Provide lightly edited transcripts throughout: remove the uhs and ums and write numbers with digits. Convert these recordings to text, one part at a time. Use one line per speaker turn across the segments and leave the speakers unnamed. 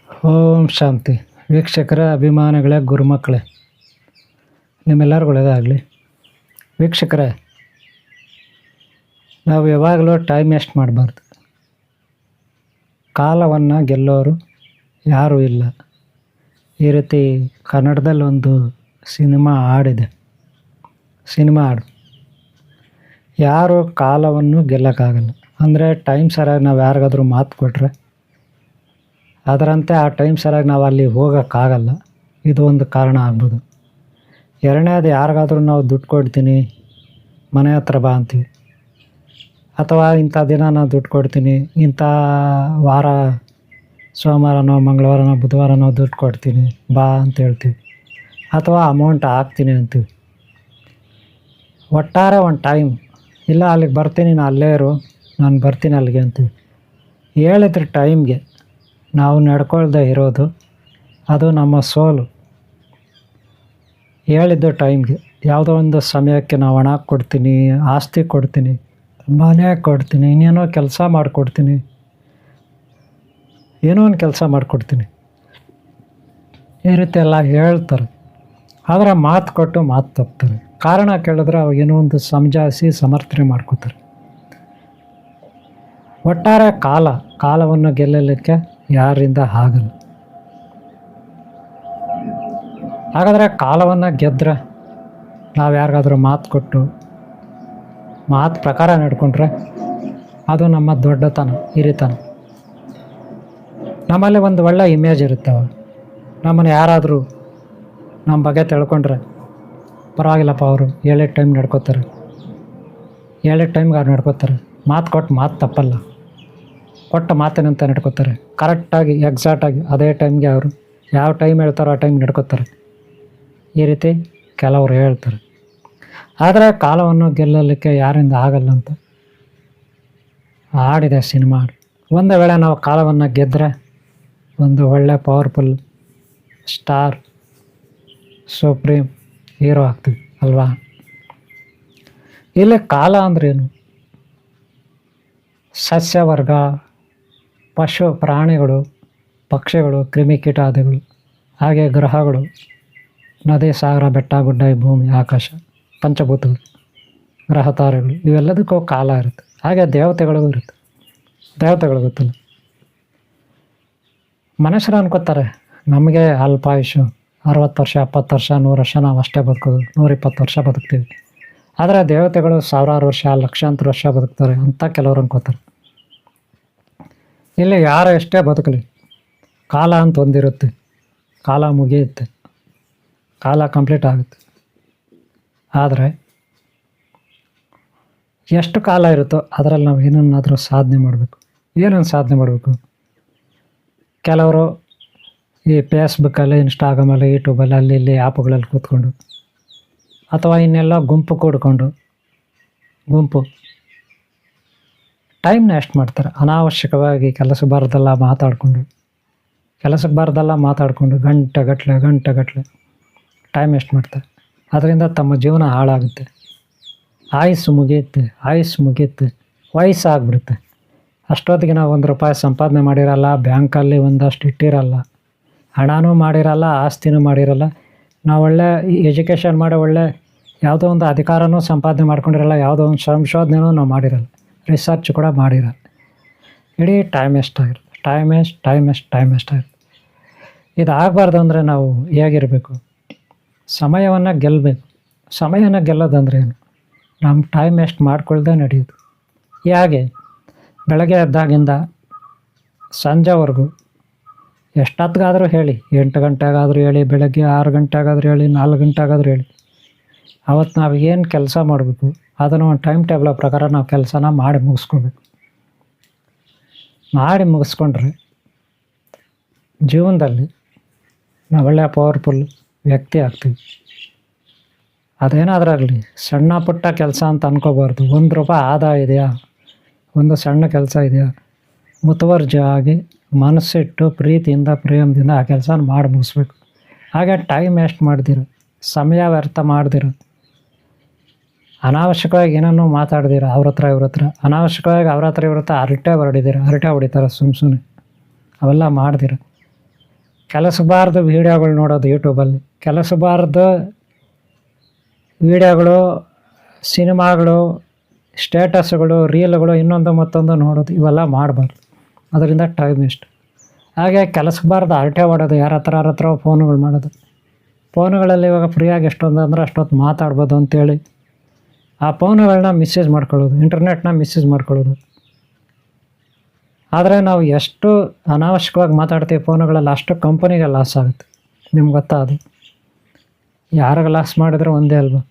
ಓಂ ಶಾಂತಿ. ವೀಕ್ಷಕರ ಅಭಿಮಾನಿಗಳೇ, ಗುರುಮಕ್ಕಳೇ, ನಿಮ್ಮೆಲ್ಲರಿಗೂ ಒಳ್ಳೆಯದಾಗಲಿ. ವೀಕ್ಷಕರೇ, ನಾವು ಯಾವಾಗಲೂ ಟೈಮ್ ವೇಸ್ಟ್ ಮಾಡಬಾರ್ದು. ಕಾಲವನ್ನು ಗೆಲ್ಲೋರು ಯಾರೂ ಇಲ್ಲ. ಈ ರೀತಿ ಕನ್ನಡದಲ್ಲಿ ಒಂದು ಸಿನಿಮಾ ಹಾಡಿದೆ. ಸಿನಿಮಾ ಹಾಡು, ಯಾರು ಕಾಲವನ್ನು ಗೆಲ್ಲಕ್ಕಾಗಲ್ಲ. ಅಂದರೆ ಟೈಮ್ ಸರಿಯಾಗಿ ನಾವು ಯಾರಿಗಾದ್ರೂ ಮಾತು ಕೊಟ್ಟರೆ ಅದರಂತೆ ಆ ಟೈಮ್ ಸರಿಯಾಗಿ ನಾವು ಅಲ್ಲಿ ಹೋಗೋಕ್ಕಾಗಲ್ಲ. ಇದು ಒಂದು ಕಾರಣ ಆಗ್ಬೋದು. ಎರಡನೇದು, ಯಾರಿಗಾದ್ರೂ ನಾವು ದುಡ್ಡು ಕೊಡ್ತೀನಿ, ಮನೆ ಹತ್ರ ಬಾ ಅಂತೀವಿ, ಅಥವಾ ಇಂಥ ದಿನ ನಾನು ದುಡ್ಡು ಕೊಡ್ತೀನಿ, ಇಂಥ ವಾರ ಸೋಮವಾರನೋ ಮಂಗಳವಾರನೋ ಬುಧವಾರನೋ ದುಡ್ಡು ಕೊಡ್ತೀನಿ ಬಾ ಅಂತ ಹೇಳ್ತೀವಿ, ಅಥವಾ ಅಮೌಂಟ್ ಹಾಕ್ತೀನಿ ಅಂತೀವಿ. ಒಟ್ಟಾರೆ ಒಂದು ಟೈಮ್ ಇಲ್ಲ, ಅಲ್ಲಿಗೆ ಬರ್ತೀನಿ, ನಾನು ಅಲ್ಲೇ ಇರು, ನಾನು ಬರ್ತೀನಿ ಅಲ್ಲಿಗೆ ಅಂತೀವಿ. ಹೇಳಿದ್ರೆ ಟೈಮ್ಗೆ ನಾವು ನಡ್ಕೊಳ್ದೆ ಇರೋದು ಅದು ನಮ್ಮ ಸೋಲು. ಹೇಳಿದ್ದು ಟೈಮ್ಗೆ, ಯಾವುದೋ ಒಂದು ಸಮಯಕ್ಕೆ ನಾವು ಹಣ ಕೊಡ್ತೀನಿ, ಆಸ್ತಿ ಕೊಡ್ತೀನಿ, ಮನೆ ಕೊಡ್ತೀನಿ, ಇನ್ನೇನೋ ಕೆಲಸ ಮಾಡಿಕೊಡ್ತೀನಿ, ಏನೋ ಒಂದು ಕೆಲಸ ಮಾಡಿಕೊಡ್ತೀನಿ, ಈ ರೀತಿ ಎಲ್ಲ ಹೇಳ್ತಾರೆ. ಆದರೆ ಮಾತು ಕೊಟ್ಟು ಮಾತು ತಪ್ತಾರೆ. ಕಾರಣ ಕೇಳಿದ್ರೆ ಅವಾಗೇನೋ ಒಂದು ಸಮಜಾಯಿಸಿ ಸಮರ್ಥನೆ ಮಾಡ್ಕೋತಾರೆ. ಒಟ್ಟಾರೆ ಕಾಲವನ್ನು ಗೆಲ್ಲಲಿಕ್ಕೆ ಯಾರಿಂದ ಆಗಲ್ಲ. ಹಾಗಾದರೆ ಕಾಲವನ್ನು ಗೆದ್ದರೆ ನಾವು ಯಾರಿಗಾದ್ರೂ ಮಾತು ಕೊಟ್ಟು ಮಾತು ಪ್ರಕಾರ ನಡ್ಕೊಂಡ್ರೆ ಅದು ನಮ್ಮ ದೊಡ್ಡತನ, ಹಿರಿತನ. ನಮ್ಮಲ್ಲಿ ಒಂದು ಒಳ್ಳೆ ಇಮೇಜ್ ಇರುತ್ತವೆ. ನಮ್ಮನ್ನು ಯಾರಾದರೂ ನಮ್ಮ ಬಗ್ಗೆ ತಿಳ್ಕೊಂಡ್ರೆ ಪರವಾಗಿಲ್ಲಪ್ಪ, ಅವರು ಹೇಳಿದ ಟೈಮ್ ನಡ್ಕೋತಾರೆ, ಹೇಳಿದ ಟೈಮ್ಗೆ ಅವ್ರು ನಡ್ಕೋತಾರೆ, ಮಾತು ಕೊಟ್ಟು ಮಾತು ತಪ್ಪಲ್ಲ, ಕೊಟ್ಟ ಮಾತಿನಂತ ನಡ್ಕೋತಾರೆ, ಕರೆಕ್ಟಾಗಿ ಎಕ್ಸಾಕ್ಟಾಗಿ ಅದೇ ಟೈಮ್ಗೆ ಅವರು ಯಾವ ಟೈಮ್ ಹೇಳ್ತಾರೋ ಆ ಟೈಮ್ ನಡ್ಕೋತಾರೆ. ಈ ರೀತಿ ಕೆಲವರು ಹೇಳ್ತಾರೆ. ಆದರೆ ಕಾಲವನ್ನು ಗೆಲ್ಲಲಿಕ್ಕೆ ಯಾರಿಂದ ಆಗಲ್ಲ ಅಂತ ಹಾಡಿದೆ ಸಿನಿಮಾ. ಒಂದು ವೇಳೆ ನಾವು ಕಾಲವನ್ನು ಗೆದ್ದರೆ ಒಂದು ಒಳ್ಳೆ ಪವರ್ಫುಲ್ ಸ್ಟಾರ್, ಸುಪ್ರೀಂ ಹೀರೋ ಆಗ್ತೀವಿ ಅಲ್ವಾ. ಇಲ್ಲಿ ಕಾಲ ಅಂದ್ರೇನು? ಸಸ್ಯವರ್ಗ, ಪಶು ಪ್ರಾಣಿಗಳು, ಪಕ್ಷಿಗಳು, ಕ್ರಿಮಿಕೀಟಾದಿಗಳು, ಹಾಗೆ ಗ್ರಹಗಳು, ನದಿ, ಸಾಗರ, ಬೆಟ್ಟ, ಗುಡ್ಡ, ಭೂಮಿ, ಆಕಾಶ, ಪಂಚಭೂತಗಳು, ಗ್ರಹ ತಾರೆಗಳು, ಇವೆಲ್ಲದಕ್ಕೂ ಕಾಲ ಇರುತ್ತೆ. ಹಾಗೆ ದೇವತೆಗಳಿಗೂ ಇರುತ್ತೆ. ದೇವತೆಗಳು ಗೊತ್ತಿಲ್ಲ. ಮನುಷ್ಯರು ಅನ್ಕೋತಾರೆ ನಮಗೆ ಅಲ್ಪಾಯುಷು, 60 ವರ್ಷ, 70 ವರ್ಷ, 100 ವರ್ಷ ನಾವು ಅಷ್ಟೇ ಬದುಕೋದು, 120 ವರ್ಷ ಬದುಕ್ತೀವಿ. ಆದರೆ ದೇವತೆಗಳು ಸಾವಿರಾರು ವರ್ಷ, ಲಕ್ಷಾಂತರ ವರ್ಷ ಬದುಕ್ತಾರೆ ಅಂತ ಕೆಲವರು ಅನ್ಕೋತಾರೆ. ಇಲ್ಲಿ ಯಾರು ಎಷ್ಟೇ ಬದುಕಲಿ, ಕಾಲ ಅಂತ ಒಂದಿರುತ್ತೆ. ಕಾಲ ಮುಗಿಯುತ್ತೆ, ಕಾಲ ಕಂಪ್ಲೀಟ್ ಆಗುತ್ತೆ. ಆದರೆ ಎಷ್ಟು ಕಾಲ ಇರುತ್ತೋ ಅದರಲ್ಲಿ ನಾವು ಏನನ್ನಾದರೂ ಸಾಧನೆ ಮಾಡಬೇಕು. ಏನನ್ನು ಸಾಧನೆ ಮಾಡಬೇಕು? ಕೆಲವರು ಈ ಫೇಸ್ಬುಕ್ಕಲ್ಲಿ, ಇನ್ಸ್ಟಾಗ್ರಾಮಲ್ಲಿ, ಯೂಟ್ಯೂಬಲ್ಲಿ, ಅಲ್ಲಿ ಇಲ್ಲಿ ಆ್ಯಪ್ಗಳಲ್ಲಿ ಕೂತ್ಕೊಂಡು, ಅಥವಾ ಇನ್ನೆಲ್ಲ ಗುಂಪು ಕೂಡ್ಕೊಂಡು ಟೈಮ್ನ ಎಷ್ಟು ಮಾಡ್ತಾರೆ. ಅನಾವಶ್ಯಕವಾಗಿ ಕೆಲಸಕ್ಕೆ ಬಾರ್ದಲ್ಲ ಮಾತಾಡಿಕೊಂಡು ಗಂಟೆಗಟ್ಟಲೆ ಟೈಮ್ ವೇಸ್ಟ್ ಮಾಡ್ತಾರೆ. ಅದರಿಂದ ತಮ್ಮ ಜೀವನ ಹಾಳಾಗುತ್ತೆ. ಆಯುಸ್ಸು ಮುಗಿಯುತ್ತೆ, ವಯಸ್ಸಾಗ್ಬಿಡುತ್ತೆ. ಅಷ್ಟೊತ್ತಿಗೆ ನಾವು ₹1 ಸಂಪಾದನೆ ಮಾಡಿರಲ್ಲ, ಬ್ಯಾಂಕಲ್ಲಿ ಒಂದಷ್ಟು ಇಟ್ಟಿರಲ್ಲ, ಹಣನೂ ಮಾಡಿರಲ್ಲ, ಆಸ್ತಿನೂ ಮಾಡಿರಲ್ಲ. ನಾವು ಒಳ್ಳೆ ಎಜುಕೇಷನ್ ಮಾಡಿ ಒಳ್ಳೆ ಯಾವುದೋ ಒಂದು ಅಧಿಕಾರನೂ ಸಂಪಾದನೆ ಮಾಡ್ಕೊಂಡಿರಲ್ಲ, ಯಾವುದೋ ಒಂದು ಸಂಶೋಧನೆನೂ ನಾವು ಮಾಡಿರಲ್ಲ, ರಿಸರ್ಚ್ ಕೂಡ ಮಾಡಿರಲ್ಲ. ಇಡೀ ಟೈಮ್ ವೇಸ್ಟ್ ಆಗಿರುತ್ತೆ. ಇದು ಆಗಬಾರ್ದು ಅಂದರೆ ನಾವು ಹೇಗಿರಬೇಕು? ಸಮಯವನ್ನು ಗೆಲ್ಲಬೇಕು. ಸಮಯನ ಗೆಲ್ಲೋದಂದ್ರೆ ಏನು? ನಮ್ಮ ಟೈಮ್ ವೇಸ್ಟ್ ಮಾಡ್ಕೊಳ್ದೆ ನಡೆಯೋದು. ಹೇಗೆ? ಬೆಳಗ್ಗೆ ಎದ್ದಾಗಿಂದ ಸಂಜೆವರೆಗೂ ಎಷ್ಟೊತ್ತಿಗಾದರೂ ಹೇಳಿ, 8 ಗಂಟೆಗಾದರೂ ಹೇಳಿ, ಬೆಳಗ್ಗೆ 6 ಗಂಟೆಗಾದರೂ ಹೇಳಿ, 4 ಗಂಟೆಗಾದರೂ ಹೇಳಿ, ಅವತ್ತು ನಾವು ಏನು ಕೆಲಸ ಮಾಡಬೇಕು ಅದನ್ನು ಒಂದು ಟೈಮ್ ಟೇಬಲ್ ಪ್ರಕಾರ ನಾವು ಕೆಲಸನ ಮಾಡಿ ಮುಗಿಸ್ಕೊಂಡ್ರೆ ಜೀವನದಲ್ಲಿ ನಾವು ಒಳ್ಳೆಯ ಪವರ್ಫುಲ್ ವ್ಯಕ್ತಿ ಆಗ್ತೀವಿ. ಅದೇನಾದರೂ ಆಗಲಿ, ಸಣ್ಣ ಪುಟ್ಟ ಕೆಲಸ ಅಂತ ಅನ್ಕೋಬಾರ್ದು. ₹1 ಆದಾಯ ಇದೆಯಾ, ಒಂದು ಸಣ್ಣ ಕೆಲಸ ಇದೆಯಾ, ಮುತುವರ್ಜಿಯಾಗಿ ಮನಸ್ಸಿಟ್ಟು ಪ್ರೀತಿಯಿಂದ ಪ್ರೇಮದಿಂದ ಆ ಕೆಲಸ ಮಾಡಿ ಮುಗಿಸ್ಬೇಕು. ಹಾಗೆ ಟೈಮ್ ವೇಸ್ಟ್ ಮಾಡ್ದಿರ, ಸಮಯ ವ್ಯರ್ಥ ಮಾಡ್ದಿರ, ಅನಾವಶ್ಯಕವಾಗಿ ಏನನ್ನೂ ಮಾತಾಡ್ದಿರ, ಇವ್ರ ಹತ್ರ ಅನಾವಶ್ಯಕವಾಗಿ ಇವ್ರ ಹತ್ರ ಹರಟೆ ಹೊಡಿತಾರೆ ಸುಮ್ಮನೆ, ಅವೆಲ್ಲ ಮಾಡ್ದಿರ. ಕೆಲಸಬಾರ್ದು ವೀಡಿಯೋಗಳು ನೋಡೋದು ಯೂಟ್ಯೂಬಲ್ಲಿ, ಕೆಲಸಬಾರ್ದು ವೀಡಿಯೋಗಳು, ಸಿನಿಮಾಗಳು, ಸ್ಟೇಟಸ್ಗಳು, ರೀಲ್ಗಳು, ಇನ್ನೊಂದು ಮತ್ತೊಂದು ನೋಡೋದು, ಇವೆಲ್ಲ ಮಾಡಬಾರ್ದು. ಅದರಿಂದ ಟೈಮ್ ವೇಸ್ಟ್. ಹಾಗೆ ಕೆಲಸಬಾರ್ದು ಹರಟೆ ಹೊಡೋದು, ಯಾರ ಹತ್ರ ಫೋನುಗಳು ಮಾಡೋದು. ಫೋನುಗಳಲ್ಲಿ ಇವಾಗ ಫ್ರೀಯಾಗಿ ಎಷ್ಟೊಂದು ಅಂದರೆ ಅಷ್ಟೊತ್ತು ಮಾತಾಡ್ಬೋದು ಅಂತೇಳಿ ಆ ಫೋನುಗಳನ್ನ ಮಿಸ್ಯೂಸ್ ಮಾಡ್ಕೊಳ್ಳೋದು, ಇಂಟರ್ನೆಟ್ನ ಮಿಸ್ಯೂಸ್ ಮಾಡ್ಕೊಳ್ಳೋದು. ಆದರೆ ನಾವು ಎಷ್ಟು ಅನಾವಶ್ಯಕವಾಗಿ ಮಾತಾಡ್ತೀವಿ ಫೋನುಗಳಲ್ಲಿ, ಅಷ್ಟು ಕಂಪನಿಗೆ ಲಾಸ್ ಆಗುತ್ತೆ. ನಿಮ್ಗೆ ಗೊತ್ತಾ ಅದು? ಯಾರಿಗೆ ಲಾಸ್ ಮಾಡಿದ್ರೆ ಒಂದೇ ಅಲ್ವಾ?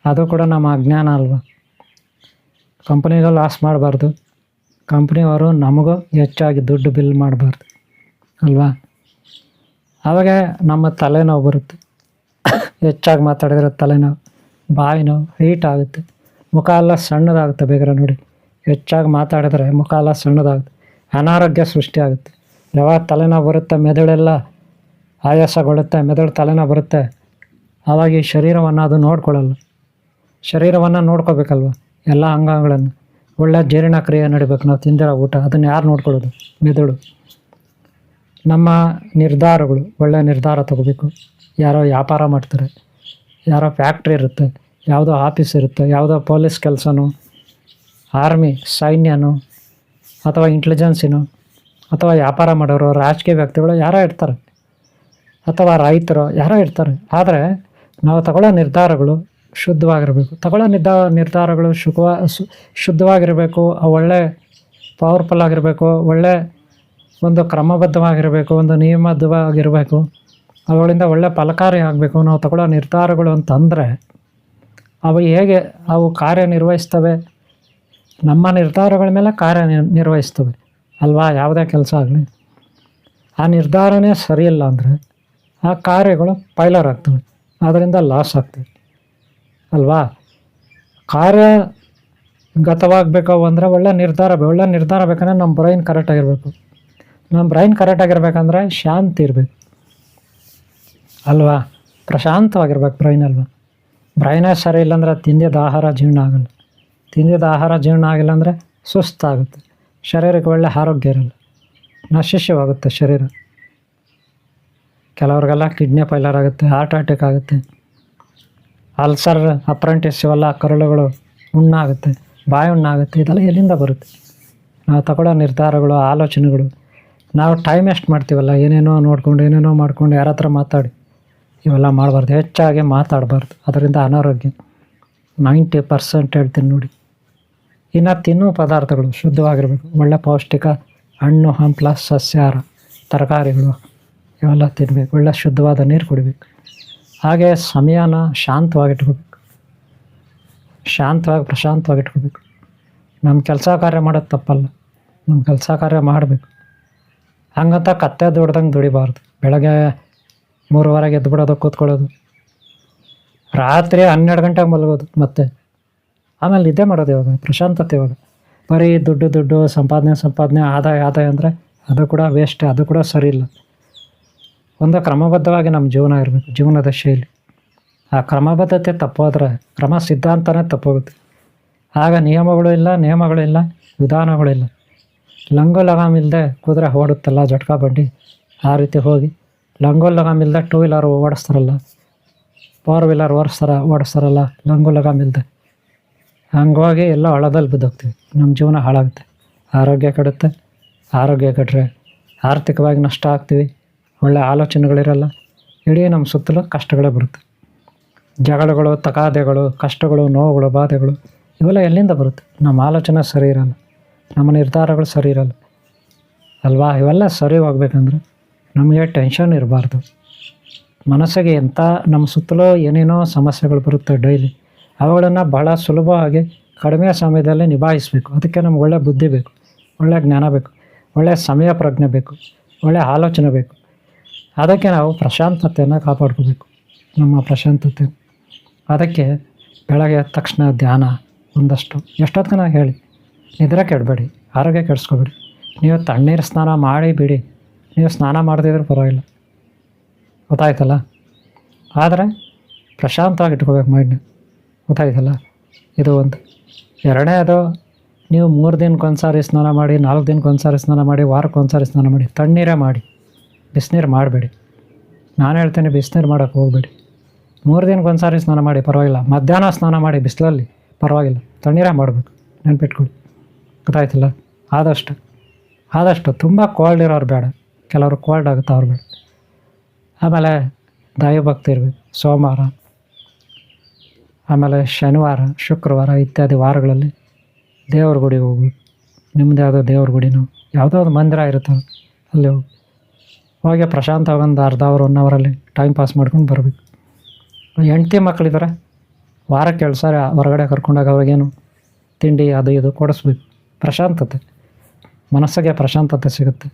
ಅದು ಕೂಡ ನಮ್ಮ ಅಜ್ಞಾನ ಅಲ್ವಾ? ಕಂಪ್ನಿಗೂ ಲಾಸ್ ಮಾಡಬಾರ್ದು, ಕಂಪ್ನಿಯವರು ನಮಗೂ ಹೆಚ್ಚಾಗಿ ದುಡ್ಡು ಬಿಲ್ ಮಾಡಬಾರ್ದು ಅಲ್ವಾ? ಆವಾಗ ನಮ್ಮ ತಲೆನೋವು ಬರುತ್ತೆ. ಹೆಚ್ಚಾಗಿ ಮಾತಾಡಿದ್ರೆ ತಲೆನೋವು, ಬಾಯಿ ನೋವು, ಹೀಟ್ ಆಗುತ್ತೆ, ಮುಖ ಎಲ್ಲ ಸಣ್ಣದಾಗುತ್ತೆ. ಬೇಕಾದ್ರೆ ನೋಡಿ, ಹೆಚ್ಚಾಗಿ ಮಾತಾಡಿದ್ರೆ ಮುಖ ಎಲ್ಲ ಸಣ್ಣದಾಗುತ್ತೆ, ಅನಾರೋಗ್ಯ ಸೃಷ್ಟಿಯಾಗುತ್ತೆ. ಯಾವಾಗ ತಲೆನೋವು ಬರುತ್ತೆ, ಮೆದುಳೆಲ್ಲ ಆಯಾಸಗೊಳ್ಳುತ್ತೆ, ಮೆದುಳು ತಲೆನೋವು ಬರುತ್ತೆ, ಆವಾಗ ಈ ಶರೀರವನ್ನು ಅದು ನೋಡ್ಕೊಳ್ಳಲ್ಲ. ಶರೀರವನ್ನು ನೋಡ್ಕೋಬೇಕಲ್ವ, ಎಲ್ಲ ಅಂಗಗಳನ್ನು. ಒಳ್ಳೆ ಜೀರ್ಣಕ್ರಿಯೆ ನಡಿಬೇಕು. ನಾವು ತಿಂದಿರೋ ಊಟ ಅದನ್ನು ಯಾರು ನೋಡ್ಕೊಳ್ಳೋದು? ಮೆದುಳು. ನಮ್ಮ ನಿರ್ಧಾರಗಳು, ಒಳ್ಳೆ ನಿರ್ಧಾರ ತಗೋಬೇಕು. ಯಾರೋ ವ್ಯಾಪಾರ ಮಾಡ್ತಾರೆ, ಯಾರೋ ಫ್ಯಾಕ್ಟ್ರಿ ಇರುತ್ತೆ, ಯಾವುದೋ ಆಫೀಸ್ ಇರುತ್ತೆ, ಯಾವುದೋ ಪೊಲೀಸ್ ಕೆಲಸನೋ, ಆರ್ಮಿ, ಸೈನ್ಯನೋ, ಅಥವಾ ಇಂಟೆಲಿಜೆನ್ಸಿನೋ, ಅಥವಾ ವ್ಯಾಪಾರ ಮಾಡೋರು, ರಾಜಕೀಯ ವ್ಯಕ್ತಿಗಳು ಯಾರೋ ಇರ್ತಾರೆ, ಅಥವಾ ರೈತರು ಯಾರೋ ಇರ್ತಾರೆ. ಆದರೆ ನಾವು ತಗೊಳ್ಳೋ ನಿರ್ಧಾರಗಳು ಶುದ್ಧವಾಗಿರಬೇಕು. ತಗೊಳ್ಳೋ ನಿರ್ಧಾರಗಳು ಶುದ್ಧವಾಗಿರಬೇಕು. ಒಳ್ಳೆ ಪವರ್ಫುಲ್ ಆಗಿರಬೇಕು, ಒಳ್ಳೆ ಒಂದು ಕ್ರಮಬದ್ಧವಾಗಿರಬೇಕು, ಒಂದು ನಿಯಮಬದ್ಧವಾಗಿರಬೇಕು. ಅವುಗಳಿಂದ ಒಳ್ಳೆ ಫಲಕಾರಿ ಆಗಬೇಕು. ನಾವು ತಗೊಳ್ಳೋ ನಿರ್ಧಾರಗಳು ಅಂತಂದರೆ ಅವು ಹೇಗೆ ಅವು ಕಾರ್ಯನಿರ್ವಹಿಸ್ತವೆ? ನಮ್ಮ ನಿರ್ಧಾರಗಳ ಮೇಲೆ ಕಾರ್ಯನಿರ್ವಹಿಸ್ತವೆ ಅಲ್ವಾ? ಯಾವುದೇ ಕೆಲಸ ಆಗಲಿ, ಆ ನಿರ್ಧಾರನೇ ಸರಿಯಿಲ್ಲ ಅಂದರೆ ಆ ಕಾರ್ಯಗಳು ಫೈಲರ್ ಆಗ್ತವೆ, ಅದರಿಂದ ಲಾಸ್ ಆಗ್ತವೆ ಅಲ್ವಾ? ಕಾರ್ಯಗತವಾಗಬೇಕು ಅಂದರೆ ಒಳ್ಳೆ ನಿರ್ಧಾರ ಬೇಕಂದ್ರೆ ನಮ್ಮ ಬ್ರೈನ್ ಕರೆಕ್ಟಾಗಿರಬೇಕು. ನಮ್ಮ ಬ್ರೈನ್ ಕರೆಕ್ಟಾಗಿರ್ಬೇಕಂದ್ರೆ ಶಾಂತಿ ಇರಬೇಕು ಅಲ್ವಾ? ಪ್ರಶಾಂತವಾಗಿರ್ಬೇಕು ಬ್ರೈನ್ ಅಲ್ವಾ? ಬ್ರೈನೇ ಸರಿ ಇಲ್ಲಾಂದರೆ ತಿಂದಿದ್ದ ಆಹಾರ ಜೀರ್ಣ ಆಗಲ್ಲ. ತಿಂದಿದ್ದ ಆಹಾರ ಜೀರ್ಣ ಆಗಿಲ್ಲ ಅಂದರೆ ಸುಸ್ತಾಗುತ್ತೆ, ಶರೀರಕ್ಕೆ ಒಳ್ಳೆ ಆರೋಗ್ಯ ಇರಲ್ಲ, ನಶಿಷ್ಯವಾಗುತ್ತೆ ಶರೀರ. ಕೆಲವ್ರಿಗೆಲ್ಲ ಕಿಡ್ನಿ ಫೈಲರ್ ಆಗುತ್ತೆ, ಹಾರ್ಟ್ ಅಟ್ಯಾಕ್ ಆಗುತ್ತೆ, ಅಲ್ಸರ್, ಅಪ್ರೆಂಟಿಸ್, ಇವೆಲ್ಲ ಕರುಳುಗಳು ಹುಣ್ಣಾಗುತ್ತೆ, ಬಾಯಿ ಹುಣ್ಣಾಗುತ್ತೆ. ಇದೆಲ್ಲ ಎಲ್ಲಿಂದ ಬರುತ್ತೆ? ನಾವು ತಗೊಳ್ಳೋ ನಿರ್ಧಾರಗಳು, ಆಲೋಚನೆಗಳು. ನಾವು ಟೈಮ್ ವೇಸ್ಟ್ ಮಾಡ್ತೀವಲ್ಲ, ಏನೇನೋ ನೋಡ್ಕೊಂಡು, ಏನೇನೋ ಮಾಡ್ಕೊಂಡು, ಯಾರ ಹತ್ರ ಮಾತಾಡಿ ಇವೆಲ್ಲ ಮಾಡಬಾರ್ದು. ಹೆಚ್ಚಾಗಿ ಮಾತಾಡಬಾರ್ದು, ಅದರಿಂದ ಅನಾರೋಗ್ಯ 90% ಹೇಳ್ತೀನಿ ನೋಡಿ. ಇನ್ನು ತಿನ್ನೋ ಪದಾರ್ಥಗಳು ಶುದ್ಧವಾಗಿರಬೇಕು, ಒಳ್ಳೆ ಪೌಷ್ಟಿಕ ಹಣ್ಣು ಹಂಪಲ ಸಸ್ಯಾಹಾರ ತರಕಾರಿಗಳು ಇವೆಲ್ಲ ತಿನ್ನಬೇಕು. ಒಳ್ಳೆ ಶುದ್ಧವಾದ ನೀರು ಕುಡಿಬೇಕು. ಹಾಗೆ ಸಮಯನ ಶಾಂತವಾಗಿಟ್ಕೋಬೇಕು, ಪ್ರಶಾಂತವಾಗಿಟ್ಕೋಬೇಕು. ನಮ್ಮ ಕೆಲಸ ಕಾರ್ಯ ಮಾಡೋದು ತಪ್ಪಲ್ಲ, ನಮ್ಮ ಕೆಲಸ ಕಾರ್ಯ ಮಾಡಬೇಕು. ಹಂಗಂತ ಕತ್ತೆ ದುಡ್ದಂಗೆ ದುಡಿಬಾರ್ದು. ಬೆಳಗ್ಗೆ 3:30 ಎದ್ದುಬಿಡೋದು, ಕೂತ್ಕೊಳ್ಳೋದು, ರಾತ್ರಿ 12 ಗಂಟೆಗೆ ಮಲಗೋದು, ಮತ್ತೆ ಆಮೇಲೆ ನಿದ್ದೆ ಮಾಡೋದು. ಇವಾಗ ಪ್ರಶಾಂತತೆ. ಇವಾಗ ಬರೀ ದುಡ್ಡು ಸಂಪಾದನೆ ಆದಾಯ ಅಂದರೆ ಅದು ಕೂಡ ವೇಸ್ಟ್, ಅದು ಕೂಡ ಸರಿ ಇಲ್ಲ. ಒಂದು ಕ್ರಮಬದ್ಧವಾಗಿ ನಮ್ಮ ಜೀವನ ಇರಬೇಕು, ಜೀವನದ ಶೈಲಿ. ಆ ಕ್ರಮಬದ್ಧತೆ ತಪ್ಪೋದ್ರೆ ಕ್ರಮ ಸಿದ್ಧಾಂತನೇ ತಪ್ಪೋಗುತ್ತೆ. ಆಗ ನಿಯಮಗಳು ಇಲ್ಲ, ವಿಧಾನಗಳಿಲ್ಲ. ಲಂಗು ಲಗಾಮಿಲ್ಲದೆ ಕುದುರೆ ಓಡುತ್ತಲ್ಲ, ಜಟ್ಕಾ ಬಂಡಿ, ಆ ರೀತಿ ಹೋಗಿ ಲಂಗು ಲಗಾಮಿಲ್ಲದೆ 2 ವೀಲರ್ ಓಡಿಸ್ತಾರಲ್ಲ, 4 ವೀಲರ್ ಓಡಿಸ್ತಾರಲ್ಲ ಲಂಗು ಲಗಾಮಿಲ್ಲದೆ, ಹಂಗೋಗಿ ಎಲ್ಲ ಹಳ್ಳದಲ್ಲಿ ಬಿದ್ದೋಗ್ತೀವಿ. ನಮ್ಮ ಜೀವನ ಹಾಳಾಗುತ್ತೆ, ಆರೋಗ್ಯ ಕೆಡುತ್ತೆ. ಆರೋಗ್ಯ ಕೆಟ್ಟರೆ ಆರ್ಥಿಕವಾಗಿ ನಷ್ಟ ಆಗ್ತೀವಿ, ಒಳ್ಳೆ ಆಲೋಚನೆಗಳಿರಲ್ಲ. ಇಡೀ ನಮ್ಮ ಸುತ್ತಲೂ ಕಷ್ಟಗಳೇ ಬರುತ್ತೆ. ಜಗಳಗಳು, ತಗಾದೆಗಳು, ಕಷ್ಟಗಳು, ನೋವುಗಳು, ಬಾಧೆಗಳು ಇವೆಲ್ಲ ಎಲ್ಲಿಂದ ಬರುತ್ತೆ? ನಮ್ಮ ಆಲೋಚನೆ ಸರಿ ಇರಲ್ಲ, ನಮ್ಮ ನಿರ್ಧಾರಗಳು ಸರಿ ಇರಲ್ಲ ಅಲ್ವಾ? ಇವೆಲ್ಲ ಸರಿ ಹೋಗ್ಬೇಕಂದ್ರೆ ನಮಗೆ ಟೆನ್ಷನ್ ಇರಬಾರ್ದು. ಮನಸ್ಸಿಗೆ ನಮ್ಮ ಸುತ್ತಲೂ ಏನೇನೋ ಸಮಸ್ಯೆಗಳು ಬರುತ್ತೆ ಡೈಲಿ, ಅವುಗಳನ್ನು ಭಾಳ ಸುಲಭವಾಗಿ ಕಡಿಮೆ ಸಮಯದಲ್ಲಿ ನಿಭಾಯಿಸಬೇಕು. ಅದಕ್ಕೆ ನಮ್ಗೆ ಒಳ್ಳೆ ಬುದ್ಧಿ ಬೇಕು, ಒಳ್ಳೆ ಜ್ಞಾನ ಬೇಕು, ಒಳ್ಳೆಯ ಸಮಯ ಪ್ರಜ್ಞೆ ಬೇಕು, ಒಳ್ಳೆಯ ಆಲೋಚನೆ ಬೇಕು. ಅದಕ್ಕೆ ನಾವು ಪ್ರಶಾಂತತೆಯನ್ನು ಕಾಪಾಡ್ಕೋಬೇಕು, ನಮ್ಮ ಪ್ರಶಾಂತತೆ. ಅದಕ್ಕೆ ಬೆಳಗ್ಗೆ ಎದ್ದ ತಕ್ಷಣ ಧ್ಯಾನ ಒಂದಷ್ಟು ಎಷ್ಟೊತ್ತಿಗೆ ಹೇಳಿ, ನಿದ್ರೆ ಕೆಡಬೇಡಿ, ಆರೋಗ್ಯ ಕೆಡಿಸ್ಕೋಬೇಡಿ. ನೀವು ತಣ್ಣೀರು ಸ್ನಾನ ಮಾಡಿ ಬಿಡಿ, ನೀವು ಸ್ನಾನ ಮಾಡದಿದ್ರೆ ಪರವಾಗಿಲ್ಲ, ಗೊತ್ತಾಯ್ತಲ್ಲ? ಆದರೆ ಪ್ರಶಾಂತವಾಗಿ ಇಟ್ಕೋಬೇಕು ಮೈಂಡ್ನ, ಗೊತ್ತಾಯ್ತಲ್ಲ? ಇದು ಒಂದು. ಎರಡನೇದು, ನೀವು 3 ದಿನಕ್ಕೊಂದು ಸಾರಿ ಸ್ನಾನ ಮಾಡಿ, 4 ದಿನಕ್ಕೊಂದು ಸಾರಿ ಸ್ನಾನ ಮಾಡಿ, ವಾರಕ್ಕೊಂದು ಸಾರಿ ಸ್ನಾನ ಮಾಡಿ, ತಣ್ಣೀರೇ ಮಾಡಿ. ಬಿಸಿನೀರು ಮಾಡಬೇಡಿ. ನಾನು ಹೇಳ್ತೇನೆ ಬಿಸಿನೀರು ಮಾಡೋಕ್ಕೆ ಹೋಗಬೇಡಿ. 3 ದಿನಕ್ಕೆ ಒಂದು ಸಾರಿ ಸ್ನಾನ ಮಾಡಿ ಪರವಾಗಿಲ್ಲ. ಮಧ್ಯಾಹ್ನ ಸ್ನಾನ ಮಾಡಿ ಬಿಸಿಲಲ್ಲಿ ಪರವಾಗಿಲ್ಲ, ತಣ್ಣೀರೇ ಮಾಡಬೇಕು. ನೆನ್ಪಿಟ್ಕೊಳ್ಳಿ, ಗೊತ್ತಾಯ್ತಿಲ್ಲ? ಆದಷ್ಟು ತುಂಬ ಕೋಲ್ಡ್ ಇರೋರು ಬೇಡ, ಕೆಲವರು ಕೋಲ್ಡ್ ಆಗುತ್ತೆ ಅವ್ರು ಬೇಡ. ಆಮೇಲೆ ದೈವಭಕ್ತಿ ಇರಬೇಕು. ಸೋಮವಾರ, ಆಮೇಲೆ ಶನಿವಾರ, ಶುಕ್ರವಾರ ಇತ್ಯಾದಿ ವಾರಗಳಲ್ಲಿ ದೇವ್ರ ಗುಡಿಗೆ ಹೋಗ್ಬೇಕು. ನಿಮ್ಮದು ಯಾವುದೋ ದೇವ್ರ ಗುಡಿನೋ ಯಾವುದೋ ಒಂದು ಮಂದಿರ ಇರುತ್ತಲ್ಲ ಅಲ್ಲಿ ಹೋಗಿ ಪ್ರಶಾಂತವಾಗಿ ಒಂದು ಅರ್ಧ ಅವರ್ 1 ಅವರಲ್ಲಿ ಟೈಮ್ ಪಾಸ್ ಮಾಡ್ಕೊಂಡು ಬರಬೇಕು. ಹೆಂಡ್ತಿ ಮಕ್ಕಳಿದ್ದಾರೆ, ವಾರಕ್ಕೆ 2 ಸಾರಿ ಹೊರಗಡೆ ಕರ್ಕೊಂಡಾಗ ಅವ್ರಿಗೇನು ತಿಂಡಿ ಅದು ಇದು ಕೊಡಿಸ್ಬೇಕು. ಪ್ರಶಾಂತತೆ, ಮನಸ್ಸಿಗೆ ಪ್ರಶಾಂತತೆ ಸಿಗುತ್ತೆ.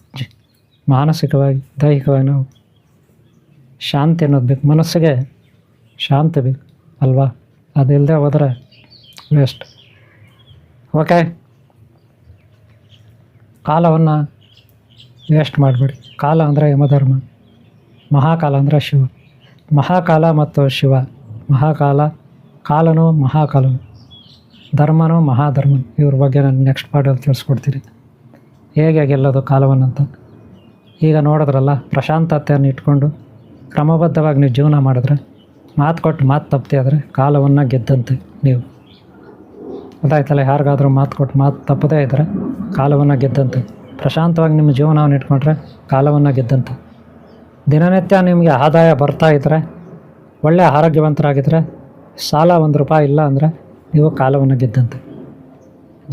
ಮಾನಸಿಕವಾಗಿ ದೈಹಿಕವಾಗಿ ನಾವು ಶಾಂತಿ ಅನ್ನೋದು ಬೇಕು. ಮನಸ್ಸಿಗೆ ಶಾಂತಿ ಬೇಕು ಅಲ್ವಾ? ಅದಿಲ್ಲದೆ ಹೋದರೆ ವೇಸ್ಟ್. ಓಕೆ, ಕಾಲವನ್ನು ವೇಸ್ಟ್ ಮಾಡಬೇಡಿ. ಕಾಲ ಅಂದರೆ ಯಮಧರ್ಮ, ಮಹಾಕಾಲ ಅಂದರೆ ಶಿವ. ಮಹಾಕಾಲ ಮತ್ತು ಶಿವ, ಕಾಲನೂ ಮಹಾಕಾಲನು, ಧರ್ಮನೂ ಮಹಾಧರ್ಮನು. ಇವ್ರ ಬಗ್ಗೆ ನಾನು ನೆಕ್ಸ್ಟ್ ಪಾರ್ಟಲ್ಲಿ ತಿಳಿಸ್ಕೊಡ್ತೀನಿ ಹೇಗೆ ಗೆಲ್ಲೋದು ಕಾಲವನ್ನಂತ. ಈಗ ನೋಡಿದ್ರಲ್ಲ, ಪ್ರಶಾಂತತೆಯನ್ನು ಇಟ್ಕೊಂಡು ಕ್ರಮಬದ್ಧವಾಗಿ ನೀವು ಜೀವನ ಮಾಡಿದ್ರೆ, ಮಾತು ಕೊಟ್ಟು ಮಾತು ತಪ್ಪದೆ ಆದರೆ ಕಾಲವನ್ನು ಗೆದ್ದಂತೆ ನೀವು. ಗೊತ್ತಾಯ್ತಲ್ಲ? ಯಾರಿಗಾದ್ರೂ ಮಾತು ಕೊಟ್ಟು ಮಾತು ತಪ್ಪದೇ ಇದ್ದರೆ ಕಾಲವನ್ನು ಗೆದ್ದಂತೆ. ಪ್ರಶಾಂತವಾಗಿ ನಿಮ್ಮ ಜೀವನವನ್ನು ಇಟ್ಕೊಂಡ್ರೆ ಕಾಲವನ್ನು ಗೆದ್ದಂತೆ. ದಿನನಿತ್ಯ ನಿಮಗೆ ಆದಾಯ ಬರ್ತಾ ಇದ್ದರೆ, ಒಳ್ಳೆಯ ಆರೋಗ್ಯವಂತರಾಗಿದ್ದರೆ, ಸಾಲ ₹1 ಇಲ್ಲ ಅಂದರೆ ನೀವು ಕಾಲವನ್ನು ಗೆದ್ದಂತೆ.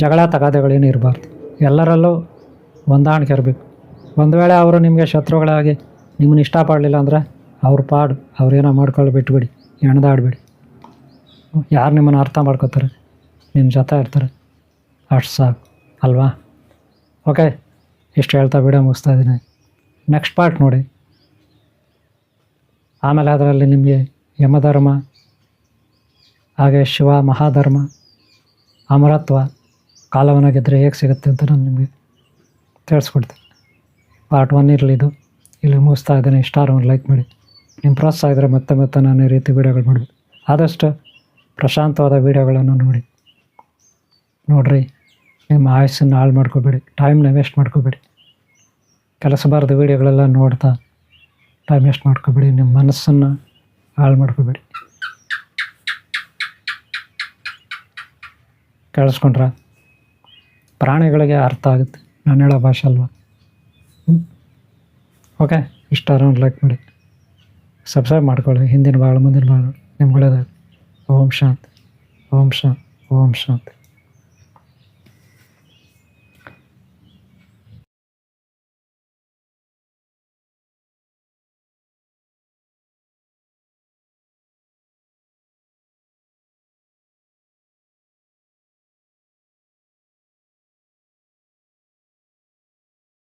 ಜಗಳ ತಗಾದೆಗಳೇನು ಇರಬಾರ್ದು. ಎಲ್ಲರಲ್ಲೂ ಹೊಂದಾಣಿಕೆ ಇರಬೇಕು. ಒಂದು ವೇಳೆ ಅವರು ನಿಮಗೆ ಶತ್ರುಗಳಾಗಿ ನಿಮ್ಮನ್ನು ಇಷ್ಟಪಡಲಿಲ್ಲ ಅಂದರೆ ಅವ್ರ ಪಾಡು ಅವ್ರೇನೋ ಮಾಡ್ಕೊಳ್ಳಿ, ಬಿಟ್ಬಿಡಿ, ಎಣ್ದಾಡಬೇಡಿ. ಯಾರು ನಿಮ್ಮನ್ನು ಅರ್ಥ ಮಾಡ್ಕೋತಾರೆ, ನಿಮ್ಮ ಜೊತೆ ಇರ್ತಾರೆ, ಅಷ್ಟು ಸಾಕು ಅಲ್ವಾ? ಓಕೆ, ಇಷ್ಟು ಹೇಳ್ತಾ ವಿಡಿಯೋ ಮುಗಿಸ್ತಾ ಇದ್ದೀನಿ. ನೆಕ್ಸ್ಟ್ ಪಾರ್ಟ್ ನೋಡಿ. ಆಮೇಲೆ ಅದರಲ್ಲಿ ನಿಮಗೆ ಯಮಧರ್ಮ, ಹಾಗೆ ಶಿವ, ಮಹಾಧರ್ಮ, ಅಮರತ್ವ, ಕಾಲವನ್ನು ಗೆದ್ದರೆ ಹೇಗೆ ಸಿಗುತ್ತೆ ಅಂತ ನಾನು ನಿಮಗೆ ತಿಳಿಸ್ಕೊಡ್ತೀನಿ. ಪಾರ್ಟ್ 1 ಇರಲಿ ಇದು. ಇಲ್ಲಿ ಮುಗಿಸ್ತಾ ಇದ್ದೀನಿ. ಇಷ್ಟ ಒಂದು ಲೈಕ್ ಮಾಡಿ. ನಿಮ್ಮ ಪ್ರೋತ್ಸಾಹ ಇದ್ದರೆ ಮತ್ತೆ ನಾನು ಈ ರೀತಿ ವೀಡಿಯೋಗಳು ಮಾಡಬೇಕು. ಆದಷ್ಟು ಪ್ರಶಾಂತವಾದ ವೀಡಿಯೋಗಳನ್ನು ನೋಡಿರಿ. ನಿಮ್ಮ ಆಯಸ್ಸನ್ನು ಹಾಳು ಮಾಡ್ಕೋಬೇಡಿ, ಟೈಮ್ನ ವೇಸ್ಟ್ ಮಾಡ್ಕೋಬೇಡಿ. ಕೆಲಸಬಾರ್ದ ವೀಡಿಯೋಗಳೆಲ್ಲ ನೋಡ್ತಾ ಟೈಮ್ ವೇಸ್ಟ್ ಮಾಡ್ಕೋಬೇಡಿ. ನಿಮ್ಮ ಮನಸ್ಸನ್ನು ಹಾಳು ಮಾಡ್ಕೋಬೇಡಿ. ಕೇಳಿಸ್ಕೊಂಡ್ರೆ ಪ್ರಾಣಿಗಳಿಗೆ ಅರ್ಥ ಆಗುತ್ತೆ ನಾನು ಹೇಳೋ ಭಾಷೆ ಅಲ್ವಾ? ಓಕೆ, ಇಷ್ಟ ಒಂದು ಲೈಕ್ ಮಾಡಿ, ಸಬ್ಸ್ಕ್ರೈಬ್ ಮಾಡ್ಕೊಳ್ಳಿ. ಹಿಂದಿನ ಭಾಳ ಮುಂದಿನ ಭಾಳ ನಿಮ್ಗೆ ಒಳ್ಳೆಯದಾಗಲಿ. ಓಂ ಶಾಂತಿ, ಓಂ ಶಾಂತಿ, ಓಂ ಶಾಂತಿ.